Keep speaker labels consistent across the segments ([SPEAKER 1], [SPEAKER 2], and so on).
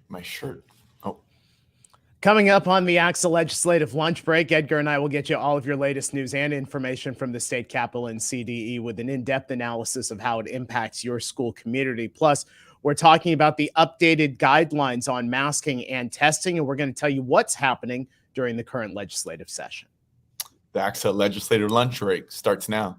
[SPEAKER 1] my shirt. Oh,
[SPEAKER 2] Coming up on the ACSA Legislative Lunch Break, Edgar and I will get you all of your latest news and information from the state capitol and CDE with an in-depth analysis of how it impacts your school community. Plus, we're talking about the updated guidelines on masking and testing, and we're going to tell you what's happening during the current legislative session.
[SPEAKER 1] the ACSA Legislative Lunch Break starts now.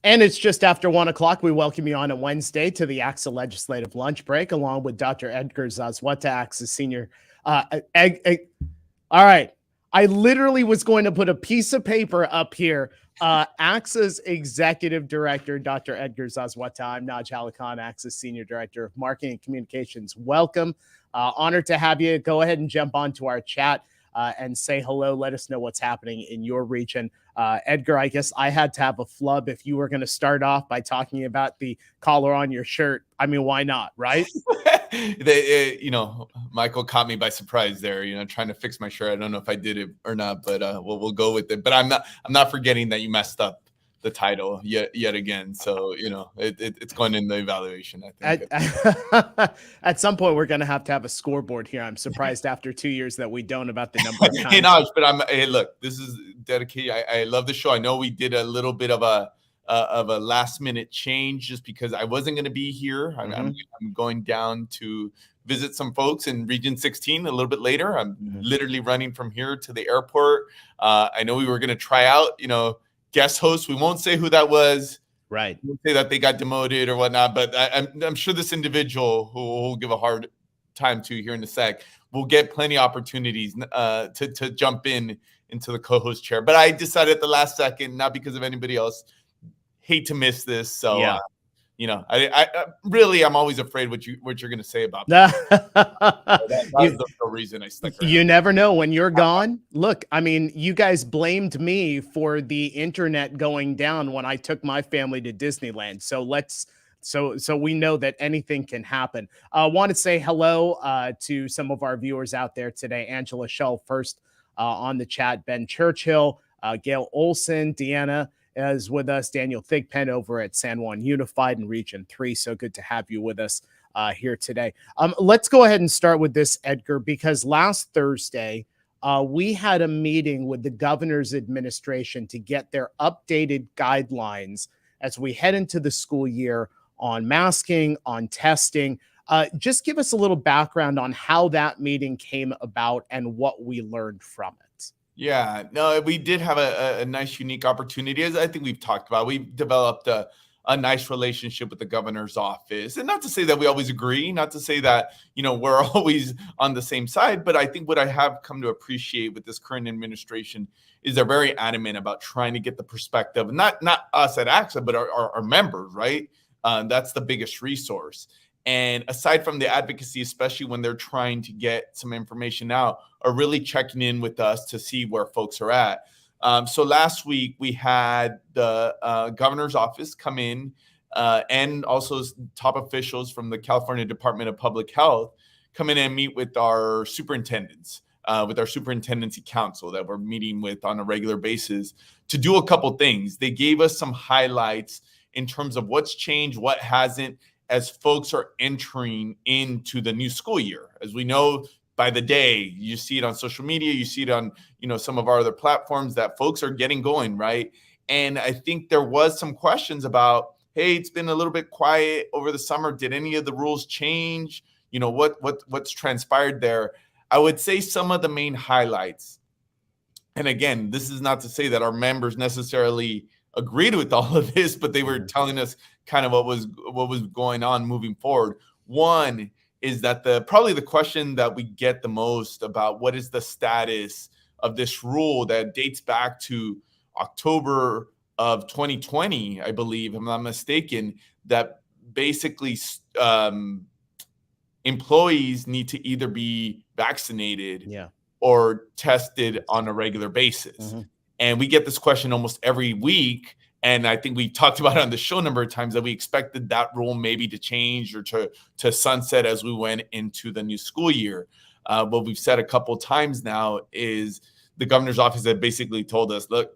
[SPEAKER 2] And it's just after 1 o'clock. We welcome you on a Wednesday to the ACSA Legislative Lunch Break, along with Dr. Edgar Zazwata, ACSA Senior. All right. I literally was going to put a piece of paper up here. ACSA's Executive Director, Dr. Edgar Zazwata. I'm Naj Khan, ACSA Senior Director of Marketing and Communications. Welcome. Honored to have you. Go ahead and jump onto our chat and say hello. Let us know what's happening in your region. Edgar, I guess I had to have a flub if you were going to start off by talking about the collar on your shirt. I mean, why not, right?
[SPEAKER 1] Michael caught me by surprise there, trying to fix my shirt. I don't know if I did it or not, but we'll go with it. But I'm not forgetting that you messed up the title yet again. So, it's going in the evaluation, I think.
[SPEAKER 2] At some point, we're going to have a scoreboard here. I'm surprised after 2 years that we don't about the number of times.
[SPEAKER 1] Hey, look, this is dedicated. I love the show. I know we did a little bit of a last minute change just because I wasn't going to be here. I'm going down to visit some folks in Region 16 a little bit later. I'm literally running from here to the airport. I know we were going to try out, guest host. We won't say who that was.
[SPEAKER 2] Right.
[SPEAKER 1] We won't say that they got demoted or whatnot, but I'm sure this individual who will give a hard time to here in a sec will get plenty of opportunities to jump into the co-host chair. But I decided at the last second, not because of anybody else, hate to miss this. So,
[SPEAKER 2] yeah.
[SPEAKER 1] I'm always afraid what you're going to say about me. That was the real reason I stuck around.
[SPEAKER 2] You never know when you're gone. Look, I mean, you guys blamed me for the internet going down when I took my family to Disneyland. So we know that anything can happen. I want to say hello to some of our viewers out there today. Angela Schell first on the chat. Ben Churchill, Gail Olson, Deanna is with us. Daniel Thigpen over at San Juan Unified in Region 3. So good to have you with us here today. Let's go ahead and start with this, Edgar, because last Thursday, we had a meeting with the governor's administration to get their updated guidelines as we head into the school year on masking, on testing. Just give us a little background on how that meeting came about and what we learned from it.
[SPEAKER 1] Yeah, no, we did have a nice, unique opportunity. As I think we've talked about, we've developed a nice relationship with the governor's office. And not to say that we always agree, not to say that, we're always on the same side. But I think what I have come to appreciate with this current administration is they're very adamant about trying to get the perspective, not us at ACSA, but our members, right? That's the biggest resource. And aside from the advocacy, especially when they're trying to get some information out, are really checking in with us to see where folks are at. So last week we had the governor's office come in and also top officials from the California Department of Public Health come in and meet with our superintendents, with our superintendency council that we're meeting with on a regular basis to do a couple things. They gave us some highlights in terms of what's changed, what hasn't, as folks are entering into the new school year. As we know, by the day, you see it on social media, you see it on, some of our other platforms that folks are getting going, right? And I think there was some questions about, hey, it's been a little bit quiet over the summer. Did any of the rules change? What's transpired there? I would say some of the main highlights. And again, this is not to say that our members necessarily agreed with all of this, but they were telling us kind of what was going on moving forward. One is that probably the question that we get the most about what is the status of this rule that dates back to October of 2020, I believe, if I'm not mistaken, that basically employees need to either be vaccinated or tested on a regular basis. And we get this question almost every week. And I think we talked about it on the show a number of times that we expected that rule maybe to change or to sunset as we went into the new school year. What we've said a couple of times now is the governor's office had basically told us, look,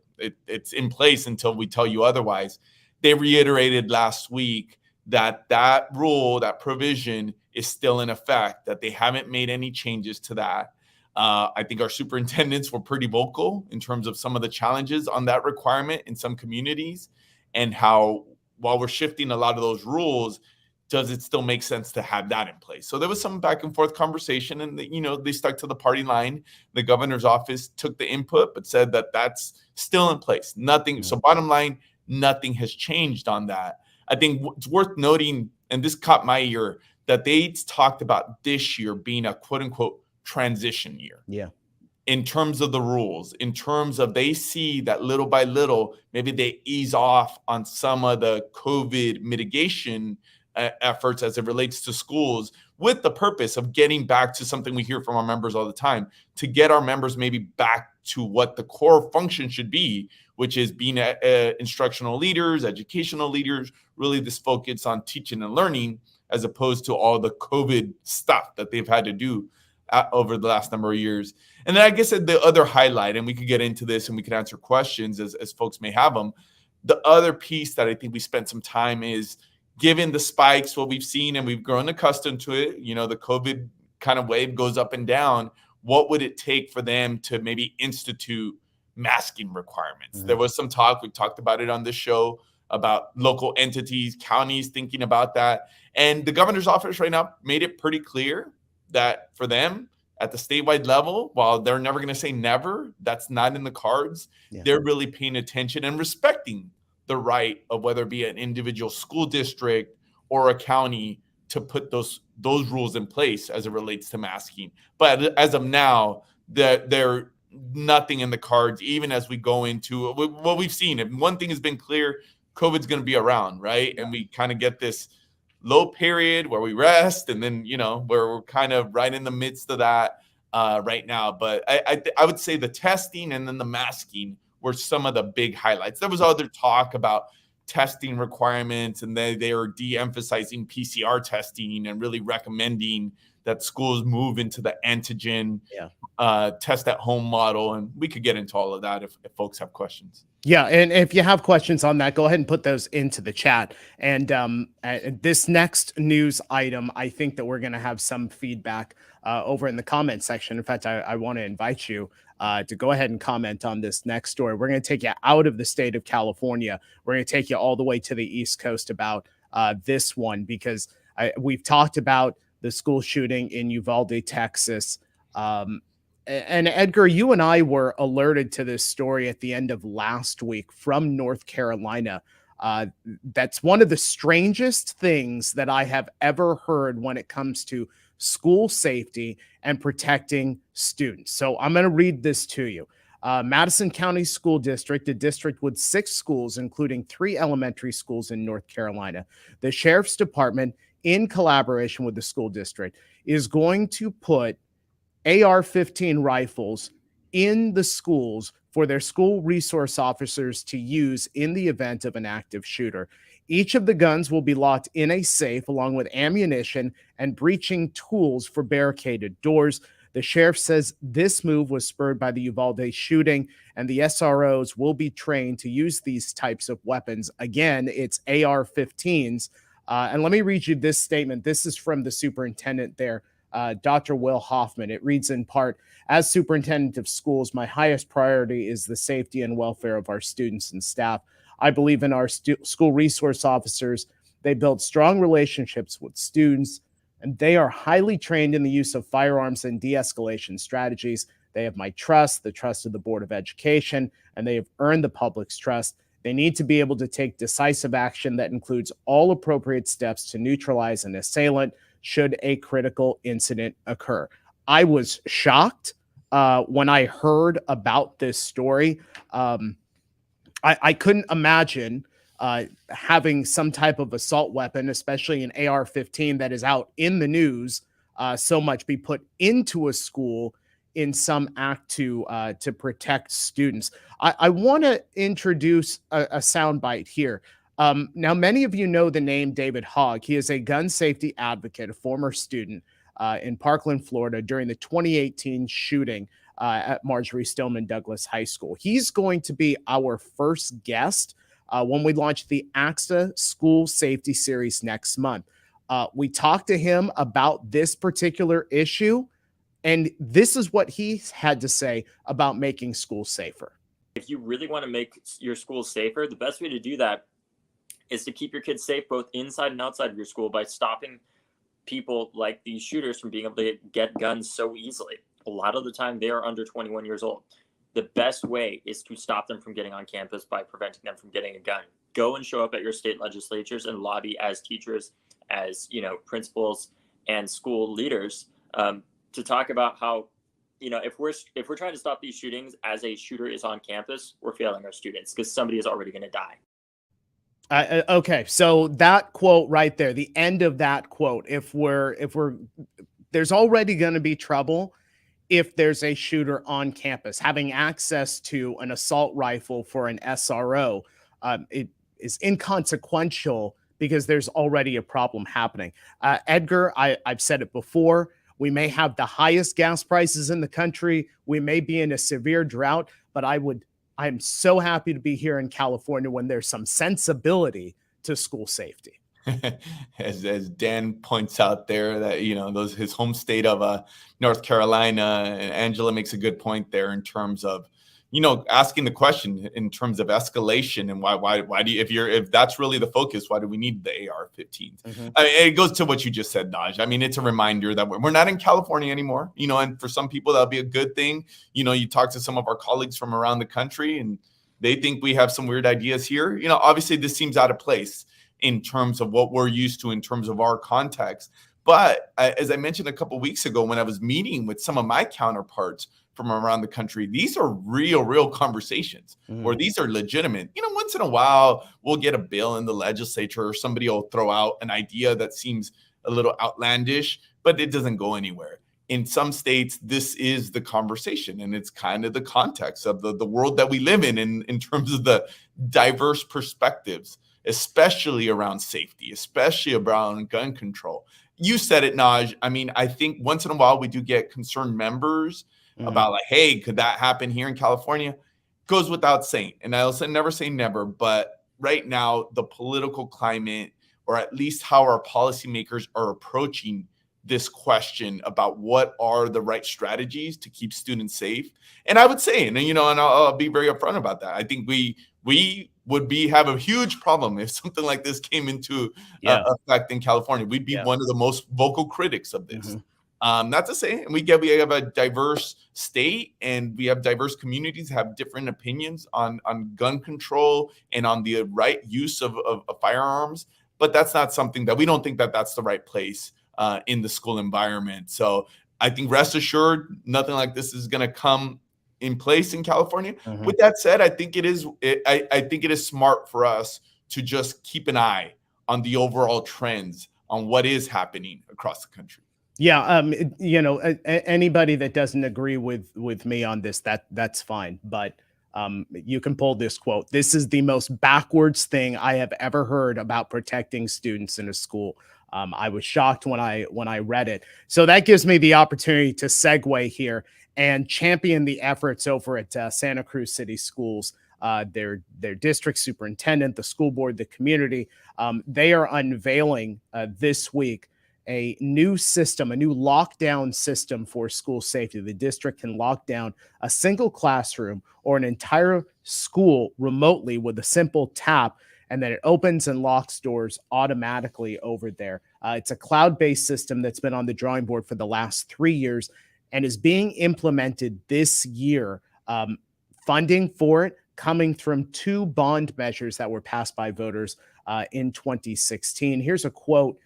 [SPEAKER 1] it's in place until we tell you otherwise. They reiterated last week that that rule, that provision is still in effect, that they haven't made any changes to that. I think our superintendents were pretty vocal in terms of some of the challenges on that requirement in some communities, and how while we're shifting a lot of those rules, does it still make sense to have that in place? So there was some back and forth conversation, and they stuck to the party line. The governor's office took the input, but said that that's still in place. Nothing. So bottom line, nothing has changed on that. I think it's worth noting, and this caught my ear, that they talked about this year being a quote unquote transition year.
[SPEAKER 2] Yeah.
[SPEAKER 1] In terms of the rules, in terms of they see that little by little, maybe they ease off on some of the COVID mitigation efforts as it relates to schools, with the purpose of getting back to something we hear from our members all the time, to get our members maybe back to what the core function should be, which is being instructional leaders, educational leaders, really this focus on teaching and learning, as opposed to all the COVID stuff that they've had to do over the last number of years. And then I guess the other highlight, and we could get into this and we could answer questions as folks may have them. The other piece that I think we spent some time is, given the spikes, what we've seen, and we've grown accustomed to it, the COVID kind of wave goes up and down. What would it take for them to maybe institute masking requirements? Mm-hmm. There was some talk, we talked about it on this show, about local entities, counties thinking about that. And the governor's office right now made it pretty clear that for them at the statewide level, while they're never going to say never, that's not in the cards. Yeah. They're really paying attention and respecting the right of whether it be an individual school district or a county to put those rules in place as it relates to masking. But as of now, they're nothing in the cards, even as we go into what we've seen. And one thing has been clear, COVID's going to be around, right? And we kind of get this low period where we rest, and then where we're kind of right in the midst of that right now. But I would say the testing and then the masking were some of the big highlights. There was other talk about testing requirements, and they are de-emphasizing PCR testing and really recommending that schools move into the antigen test at home model. And we could get into all of that if folks have questions.
[SPEAKER 2] Yeah, and if you have questions on that, go ahead and put those into the chat. And this next news item, I think that we're going to have some feedback over in the comment section. In fact, I want to invite you to go ahead and comment on this next story. We're going to take you out of the state of California. We're going to take you all the way to the East Coast about this one, because we've talked about the school shooting in Uvalde, Texas. And Edgar, you and I were alerted to this story at the end of last week from North Carolina. That's one of the strangest things that I have ever heard when it comes to school safety and protecting students. So I'm going to read this to you. Madison County School District, a district with 6 schools, including 3 elementary schools in North Carolina. The Sheriff's Department, in collaboration with the school district, is going to put AR-15 rifles in the schools for their school resource officers to use in the event of an active shooter. Each of the guns will be locked in a safe, along with ammunition and breaching tools for barricaded doors. The sheriff says this move was spurred by the Uvalde shooting, and the SROs will be trained to use these types of weapons. Again, it's AR-15s. And let me read you this statement. This is from the superintendent there, Dr. Will Hoffman. It reads in part, "As superintendent of schools, my highest priority is the safety and welfare of our students and staff. I believe in our school resource officers. They build strong relationships with students, and they are highly trained in the use of firearms and de-escalation strategies. They have my trust, the trust of the Board of Education, and they have earned the public's trust. They need to be able to take decisive action that includes all appropriate steps to neutralize an assailant should a critical incident occur." I was shocked when I heard about this story. I couldn't imagine having some type of assault weapon, especially an AR-15 that is out in the news so much, be put into a school in some act to protect students. I want to introduce a soundbite here. Now, many of you know the name David Hogg. He is a gun safety advocate, a former student in Parkland, Florida, during the 2018 shooting at Marjorie Stoneman Douglas High School. He's going to be our first guest when we launch the ACSA School Safety Series next month. We talked to him about this particular issue, and this is what he had to say about making schools safer.
[SPEAKER 3] If you really want to make your school safer, the best way to do that is to keep your kids safe both inside and outside of your school by stopping people like these shooters from being able to get guns so easily. A lot of the time they are under 21 years old. The best way is to stop them from getting on campus by preventing them from getting a gun. Go and show up at your state legislatures and lobby as teachers, as principals and school leaders to talk about how, if we're trying to stop these shootings as a shooter is on campus, we're failing our students because somebody is already going to die.
[SPEAKER 2] Okay, so that quote right there, the end of that quote, if there's already going to be trouble if there's a shooter on campus. Having access to an assault rifle for an SRO, it is inconsequential because there's already a problem happening. Edgar, I've said it before, we may have the highest gas prices in the country. We may be in a severe drought, but I'm so happy to be here in California when there's some sensibility to school safety.
[SPEAKER 1] as Dan points out there, that his home state of North Carolina, and Angela makes a good point there in terms of asking the question in terms of escalation and why do you, if that's really the focus, why do we need the AR-15s?
[SPEAKER 2] Mm-hmm.
[SPEAKER 1] I mean, it goes to what you just said, Naj. I mean, it's a reminder that we're not in California anymore, and for some people that'll be a good thing. You talk to some of our colleagues from around the country and they think we have some weird ideas here. Obviously this seems out of place in terms of what we're used to in terms of our context. But as I mentioned a couple of weeks ago, when I was meeting with some of my counterparts from around the country, these are real conversations, or these are legitimate. Once in a while, we'll get a bill in the legislature or somebody will throw out an idea that seems a little outlandish, but it doesn't go anywhere. In some states, this is the conversation, and it's kind of the context of the world that we live in terms of the diverse perspectives, especially around safety, especially around gun control. You said it, Naj. I mean, I think once in a while we do get concerned members about like, hey, could that happen here in California? Goes without saying. And I'll never say never, but right now the political climate, or at least how our policymakers are approaching this question about what are the right strategies to keep students safe. And I would say, and I'll be very upfront about that, I think we would have a huge problem if something like this came into effect in California. We'd be one of the most vocal critics of this. Not to say, and we have a diverse state and we have diverse communities have different opinions on gun control and on the right use of firearms, but that's not something that we don't think that that's the right place in the school environment. So I think rest assured, nothing like this is going to come in place in California. With that said, I think it is smart for us to just keep an eye on the overall trends on what is happening across the country.
[SPEAKER 2] Yeah, anybody that doesn't agree with me on this, that's fine. But you can pull this quote. This is the most backwards thing I have ever heard about protecting students in a school. I was shocked when I read it. So that gives me the opportunity to segue here and champion the efforts over at Santa Cruz City Schools. Their district superintendent, the school board, the community, they are unveiling this week a new system, a new lockdown system for school safety. The district can lock down a single classroom or an entire school remotely with a simple tap, and then it opens and locks doors automatically over there. It's a cloud-based system that's been on the drawing board for the last 3 years and is being implemented this year. Funding for it coming from 2 bond measures that were passed by voters in 2016. Here's a quote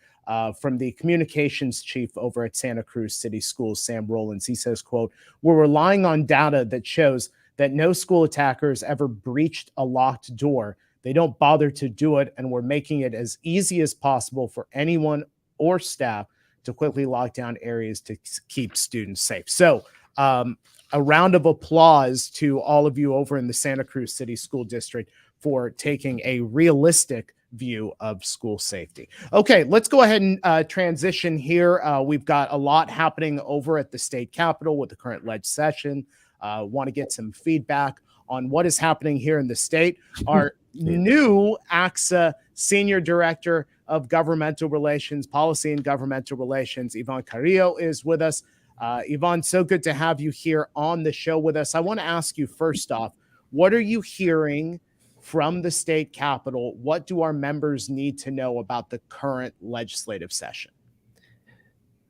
[SPEAKER 2] from the communications chief over at Santa Cruz City Schools, Sam Rollins. He says, quote, "We're relying on data that shows that no school attackers ever breached a locked door. They don't bother to do it, and we're making it as easy as possible for anyone or staff to quickly lock down areas to keep students safe." So A round of applause to all of you over in the Santa Cruz City School District for taking a realistic view of school safety. Okay, let's go ahead and transition here. We've got a lot happening over at the state capitol with the current ledge session. Want to get some feedback on what is happening here in the state. Our new ACSA Senior Director of Governmental Relations, Policy and Governmental Relations, Yvonne Carrillo, is with us. Yvonne, so good to have you here on the show with us. I want to ask you first off, what are you hearing from the state capitol? What do our members need to know about the current legislative session?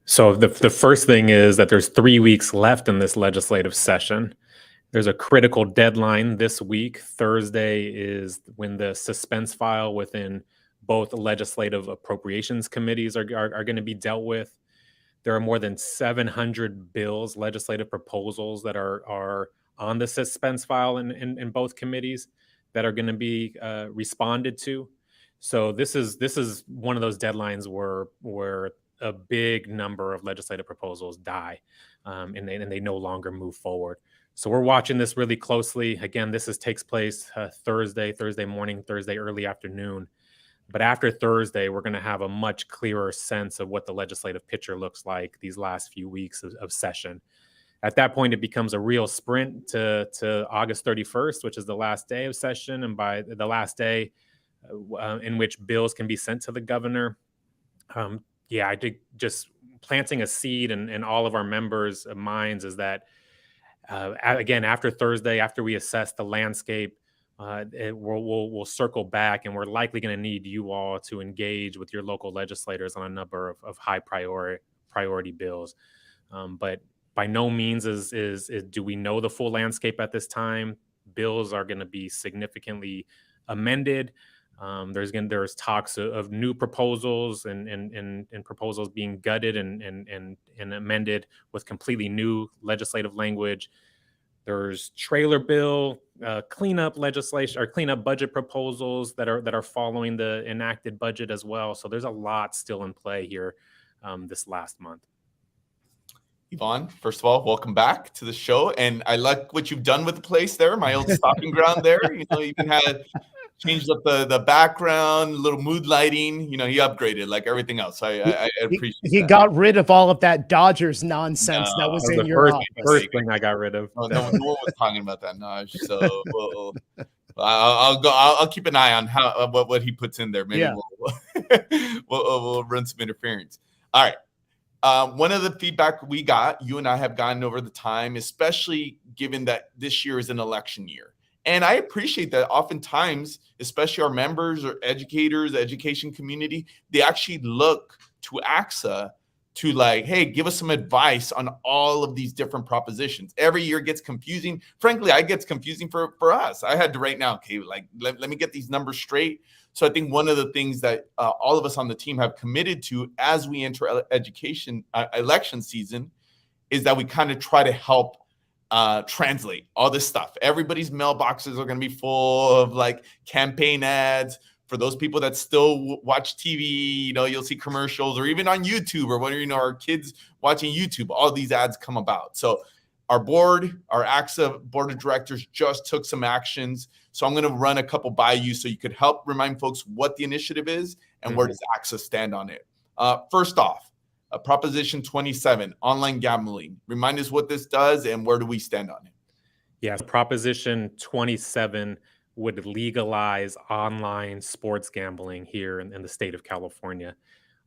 [SPEAKER 4] So the first thing is that there's 3 weeks left in this legislative session. There's a critical deadline this week. Thursday is when the suspense file within both legislative appropriations committees are going to be dealt with. There are more than 700 bills, legislative proposals that are on the suspense file in both committees that are going to be responded to. So this is one of those deadlines where a big number of legislative proposals die and they no longer move forward. So we're watching this really closely. Again, takes place Thursday morning, Thursday early afternoon. But after Thursday, we're going to have a much clearer sense of what the legislative picture looks like these last few weeks of session. At that point, it becomes a real sprint to August 31st, which is the last day of session. And by the last day in which bills can be sent to the governor, I think just planting a seed in all of our members' minds is that, again, after Thursday, after we assess the landscape, we'll circle back, and we're likely going to need you all to engage with your local legislators on a number of high priority bills. But by no means do we know the full landscape at this time. Bills are going to be significantly amended. There's talks of new proposals and proposals being gutted and amended with completely new legislative language. There's trailer bill cleanup legislation or cleanup budget proposals that are following the enacted budget as well. So there's a lot still in play here this last month.
[SPEAKER 1] Yvonne, first of all, welcome back to the show, and I like what you've done with the place there. My old stopping ground there. You even had changed up the background, a little mood lighting. You upgraded like everything else. I appreciate
[SPEAKER 2] he
[SPEAKER 1] that.
[SPEAKER 2] got rid of all of that Dodgers nonsense that was in your office.
[SPEAKER 4] First thing I got rid of.
[SPEAKER 1] No one was talking about that, Naj. So I'll keep an eye on what he puts in there. Maybe we'll run some interference. All right. One of the feedback we got, you and I have gotten over the time, especially given that this year is an election year. And I appreciate that oftentimes, especially our members or educators, the education community, they actually look to ACSA to hey, give us some advice on all of these different propositions. Every year gets confusing. Frankly, it gets confusing for us. I had to right now, okay, let me get these numbers straight. So I think one of the things that all of us on the team have committed to as we enter election season is that we kind of try to help translate all this stuff. Everybody's mailboxes are going to be full of campaign ads. For those people that still watch TV, you'll see commercials, or even on YouTube, or whether our kids watching YouTube, all these ads come about. So our ACSA board of directors just took some actions. So I'm going to run a couple by you so you could help remind folks what the initiative is and where does ACSA stand on it. First off, Proposition 27, online gambling. Remind us what this does and where do we stand on it?
[SPEAKER 4] Yes, Proposition 27 would legalize online sports gambling here in the state of California.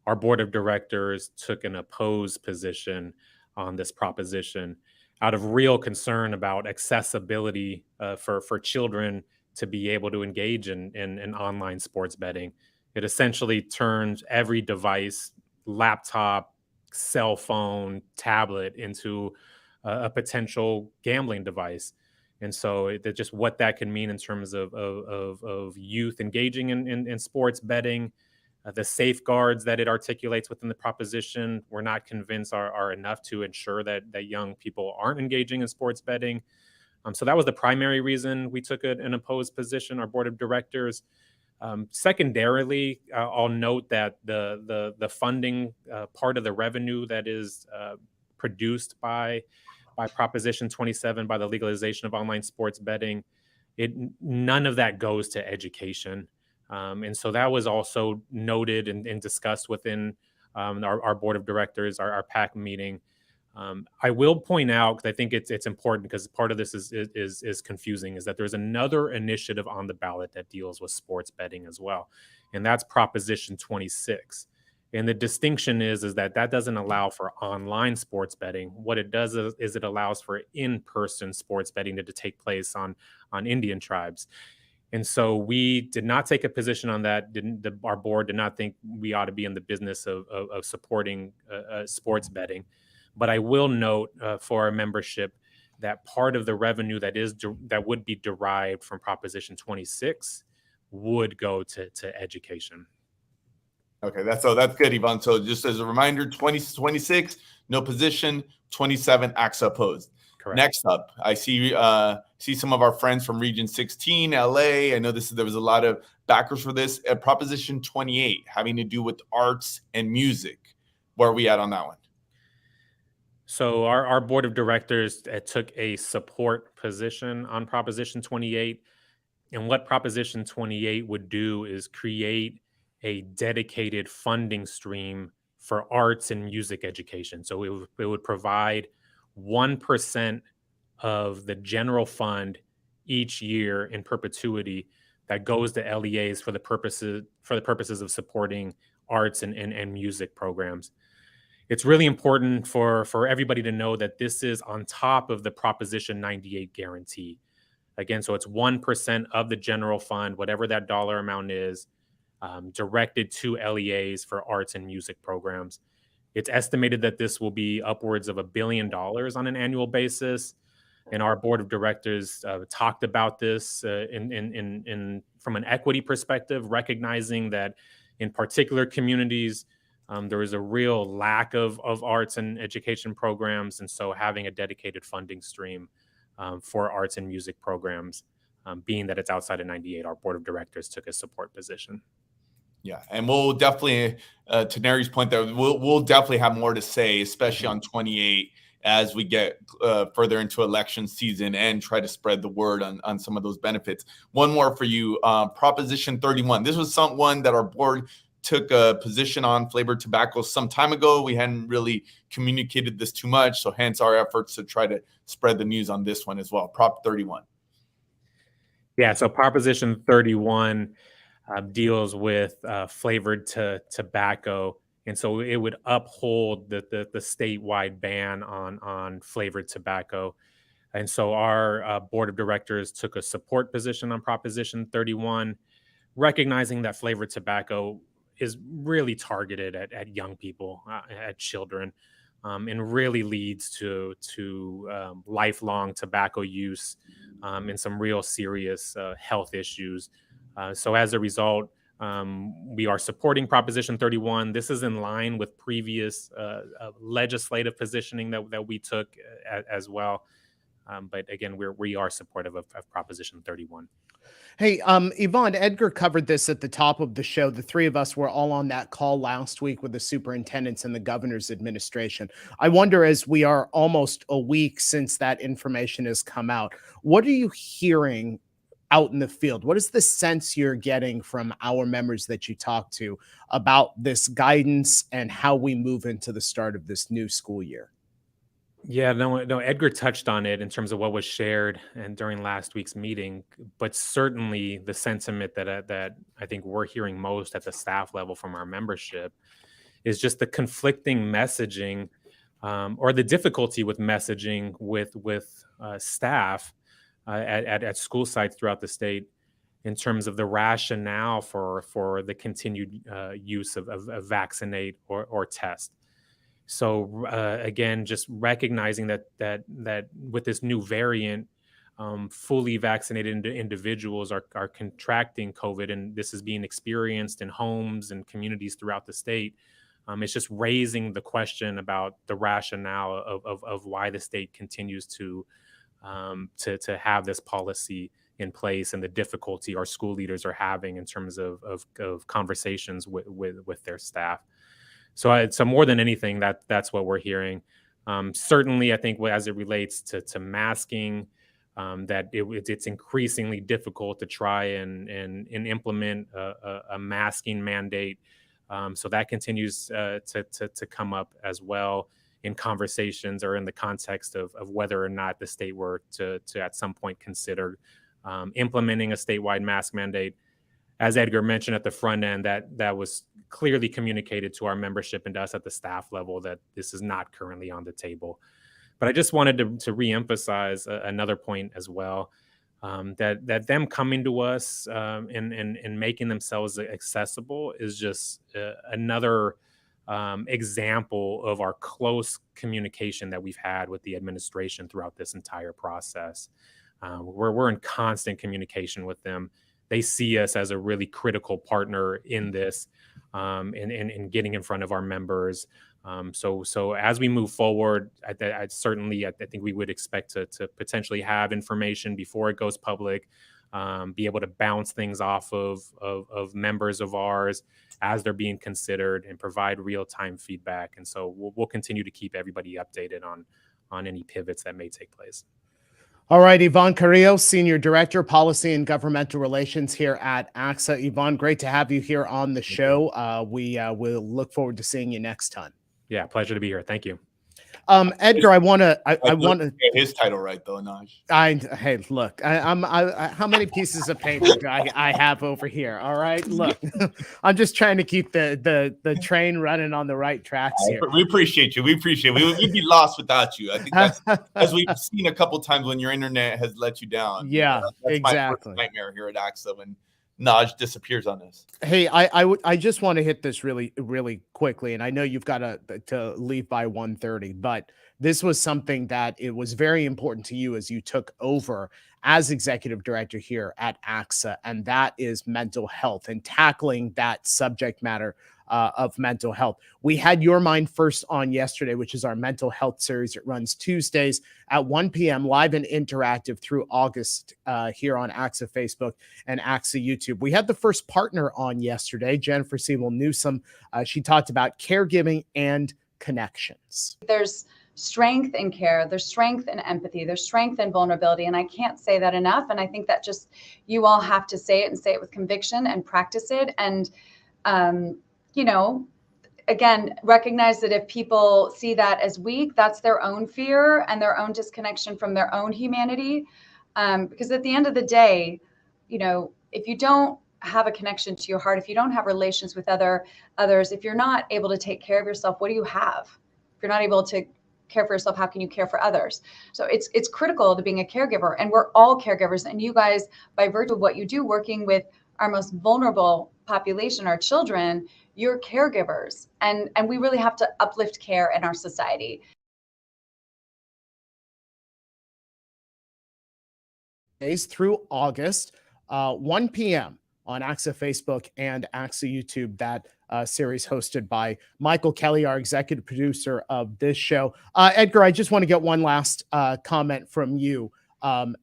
[SPEAKER 4] Our board of directors took an opposed position on this proposition out of real concern about accessibility for children to be able to engage in online sports betting. It essentially turns every device, laptop, cell phone, tablet into a potential gambling device. And so just what that can mean in terms of youth engaging in sports betting, the safeguards that it articulates within the proposition, we're not convinced are enough to ensure that young people aren't engaging in sports betting. So that was the primary reason we took an opposed position, our board of directors. Secondarily, I'll note that the funding part of the revenue that is produced by by Proposition 27, by the legalization of online sports betting, none of that goes to education. And so that was also noted and discussed within our board of directors, our PAC meeting. I will point out, because I think it's important, because part of this is confusing, is that there's another initiative on the ballot that deals with sports betting as well, and that's Proposition 26. And the distinction is that doesn't allow for online sports betting. What it does is it allows for in-person sports betting to take place on Indian tribes. And so we did not take a position on that. Our board did not think we ought to be in the business of supporting sports betting. But I will note for our membership that part of the revenue that would be derived from Proposition 26 would go to education.
[SPEAKER 1] Okay, that's good, Yvonne. So just as a reminder, 26, no position, 27, ACSA opposed.
[SPEAKER 4] Correct.
[SPEAKER 1] Next up, I see some of our friends from Region 16, LA. I know there was a lot of backers for this. Proposition 28, having to do with arts and music. Where are we at on that one?
[SPEAKER 4] So our board of directors took a support position on Proposition 28. And what Proposition 28 would do is create a dedicated funding stream for arts and music education. So it would provide 1% of the general fund each year in perpetuity that goes to LEAs for the purposes of supporting arts and music programs. It's really important for everybody to know that this is on top of the Proposition 98 guarantee. Again, so it's 1% of the general fund, whatever that dollar amount is, directed to LEAs for arts and music programs. It's estimated that this will be upwards of $1 billion on an annual basis. And our board of directors talked about this from an equity perspective, recognizing that in particular communities, there is a real lack of arts and education programs. And so having a dedicated funding stream for arts and music programs, being that it's outside of 98, our board of directors took a support position.
[SPEAKER 1] Yeah, and we'll definitely, to Neri's point there, we'll definitely have more to say, especially on 28, as we get further into election season and try to spread the word on some of those benefits. One more for you, Proposition 31. This was one that our board took a position on, flavored tobacco, some time ago. We hadn't really communicated this too much, so hence our efforts to try to spread the news on this one as well. Prop 31.
[SPEAKER 4] Yeah, so Proposition 31 deals with flavored tobacco, and so it would uphold the statewide ban on flavored tobacco. And so our board of directors took a support position on Proposition 31, recognizing that flavored tobacco is really targeted at young people, at children, and really leads to lifelong tobacco use and some real serious health issues. So as a result, we are supporting Proposition 31. This is in line with previous legislative positioning that we took as well. But again, we are supportive of Proposition 31.
[SPEAKER 2] Hey, Yvonne, Edgar covered this at the top of the show. The three of us were all on that call last week with the superintendents and the governor's administration. I wonder, as we are almost a week since that information has come out, what are you hearing out in the field? What is the sense you're getting from our members that you talk to about this guidance and how we move into the start of this new school year?
[SPEAKER 4] Yeah, no, Edgar touched on it in terms of what was shared and during last week's meeting, but certainly the sentiment that I think we're hearing most at the staff level from our membership is just the conflicting messaging or the difficulty with messaging with staff at school sites throughout the state in terms of the rationale for the continued use of vaccinate or test. So again, just recognizing that with this new variant, fully vaccinated individuals are contracting COVID, and this is being experienced in homes and communities throughout the state. It's just raising the question about the rationale of why the state continues to have this policy in place, and the difficulty our school leaders are having in terms of conversations with their staff. So more than anything, that's what we're hearing. Certainly, I think as it relates to masking, that it's increasingly difficult to try and implement a masking mandate. So that continues to come up as well in conversations or in the context of whether or not the state were to at some point consider implementing a statewide mask mandate. As Edgar mentioned at the front end, that was clearly communicated to our membership and to us at the staff level that this is not currently on the table. But I just wanted to reemphasize another point as well, that them coming to us and making themselves accessible is just another example of our close communication that we've had with the administration throughout this entire process. We're in constant communication with them. They see us as a really critical partner in this, in getting in front of our members. So as we move forward, I think we would expect to potentially have information before it goes public, be able to bounce things off of members of ours as they're being considered and provide real-time feedback. And so we'll continue to keep everybody updated on any pivots that may take place.
[SPEAKER 2] All right, Yvonne Carrillo, Senior Director, Policy and Governmental Relations here at ACSA. Yvonne, great to have you here on the show. We will look forward to seeing you next time.
[SPEAKER 4] Yeah, pleasure to be here. Thank you.
[SPEAKER 2] Edgar, I want to
[SPEAKER 1] get his title right though, Naj.
[SPEAKER 2] Hey, look, how many pieces of paper do I have over here? All right, look, I'm just trying to keep the train running on the right tracks here.
[SPEAKER 1] We appreciate you. We'd be lost without you. I think that's, as we've seen a couple times when your internet has let you down.
[SPEAKER 2] Yeah,
[SPEAKER 1] that's
[SPEAKER 2] exactly.
[SPEAKER 1] My nightmare here at ACSA when Naj disappears on us.
[SPEAKER 2] Hey, I just want to hit this really, really quickly, and I know you've got to leave by 1:30, but this was something that it was very important to you as you took over as executive director here at ACSA, and that is mental health and tackling that subject matter of mental health. We had Your Mind First on yesterday, which is our mental health series. It runs Tuesdays at 1 p.m. live and interactive through August here on ACSA Facebook and ACSA YouTube. We had the first partner on yesterday, Jennifer Sewell Newsom. She talked about caregiving and connections.
[SPEAKER 5] There's strength in care, there's strength in empathy, there's strength in vulnerability, and I can't say that enough. And I think that just you all have to say it and say it with conviction and practice it. And again, recognize that if people see that as weak, that's their own fear and their own disconnection from their own humanity. Because at the end of the day, if you don't have a connection to your heart, if you don't have relations with others, if you're not able to take care of yourself, what do you have? If you're not able to care for yourself, how can you care for others? So it's critical to being a caregiver, and we're all caregivers. And you guys, by virtue of what you do, working with our most vulnerable population, our children, you're caregivers, and we really have to uplift care in our society.
[SPEAKER 2] Days through August, 1 p.m. on ACSA Facebook and ACSA YouTube. That series hosted by Michael Kelly, our executive producer of this show. Edgar, I just want to get one last comment from you.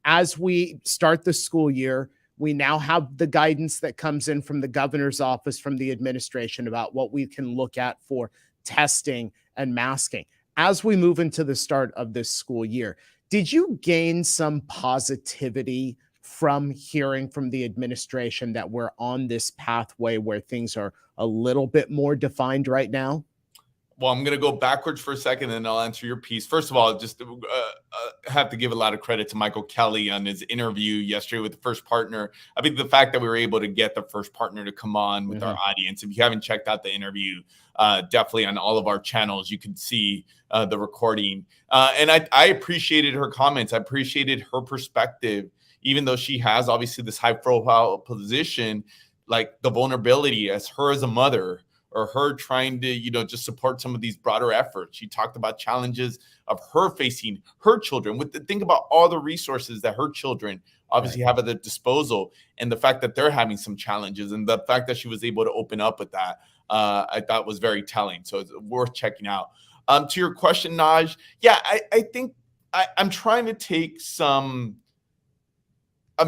[SPEAKER 2] As we start the school year, we now have the guidance that comes in from the governor's office, from the administration, about what we can look at for testing and masking. As we move into the start of this school year, did you gain some positivity from hearing from the administration that we're on this pathway where things are a little bit more defined right now?
[SPEAKER 1] Well, I'm going to go backwards for a second, and I'll answer your piece. First of all, just have to give a lot of credit to Michael Kelly on his interview yesterday with the first partner. I think the fact that we were able to get the first partner to come on with our audience, if you haven't checked out the interview, definitely on all of our channels, you can see the recording. And I appreciated her comments. I appreciated her perspective, even though she has obviously this high profile position, like the vulnerability as a mother, or her trying to, just support some of these broader efforts. She talked about challenges of her facing her children. Think about all the resources that her children obviously have at their disposal, and the fact that they're having some challenges, and the fact that she was able to open up with that, I thought was very telling. So it's worth checking out. To your question, Naj, yeah, I think I'm trying to take I'm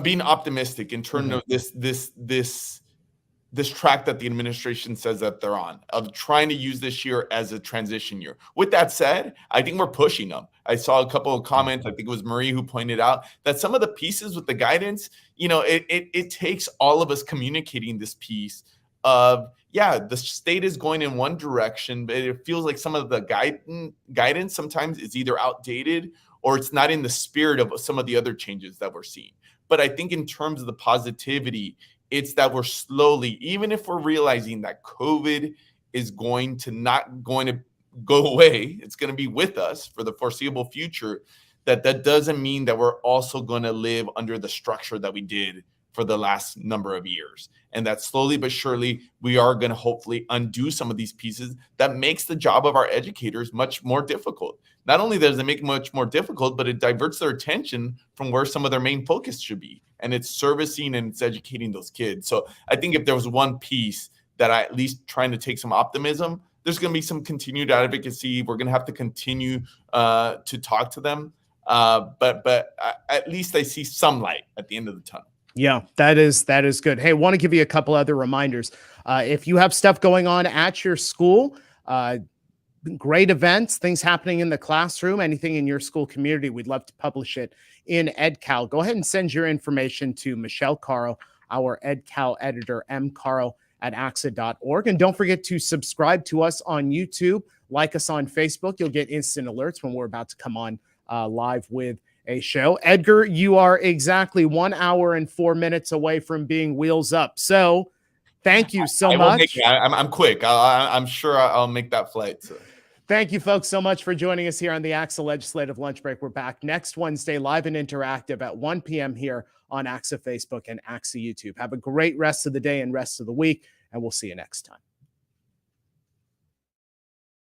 [SPEAKER 1] being optimistic in terms of this this track that the administration says that they're on, of trying to use this year as a transition year. With that said, I think we're pushing them. I saw a couple of comments, I think it was Marie who pointed out that some of the pieces with the guidance, it takes all of us communicating this piece of, yeah, the state is going in one direction, but it feels like some of the guidance sometimes is either outdated or it's not in the spirit of some of the other changes that we're seeing. But I think in terms of the positivity, it's that we're slowly, even if we're realizing that COVID is not going to go away, it's going to be with us for the foreseeable future, that doesn't mean that we're also going to live under the structure that we did for the last number of years. And that slowly but surely, we are going to hopefully undo some of these pieces that makes the job of our educators much more difficult. Not only does it make it much more difficult, but it diverts their attention from where some of their main focus should be. And it's servicing and it's educating those kids. So I think if there was one piece that I at least trying to take some optimism, there's going to be some continued advocacy. We're going to have to continue to talk to them. But at least I see some light at the end of the tunnel.
[SPEAKER 2] Yeah, that is good. Hey, I want to give you a couple other reminders. If you have stuff going on at your school, great events, things happening in the classroom, anything in your school community, we'd love to publish it in EdCal. Go ahead and send your information to Michelle Caro, our EdCal editor, mcaro@ACSA.org. And don't forget to subscribe to us on YouTube, like us on Facebook. You'll get instant alerts when we're about to come on live with a show. Edgar, you are exactly 1 hour and 4 minutes away from being wheels up. So thank you so much.
[SPEAKER 1] I'm quick. I'm sure I'll make that flight. So.
[SPEAKER 2] Thank you, folks, so much for joining us here on the ACSA Legislative Lunch Break. We're back next Wednesday, live and interactive at 1 p.m. here on ACSA Facebook and ACSA YouTube. Have a great rest of the day and rest of the week, and we'll see you next time.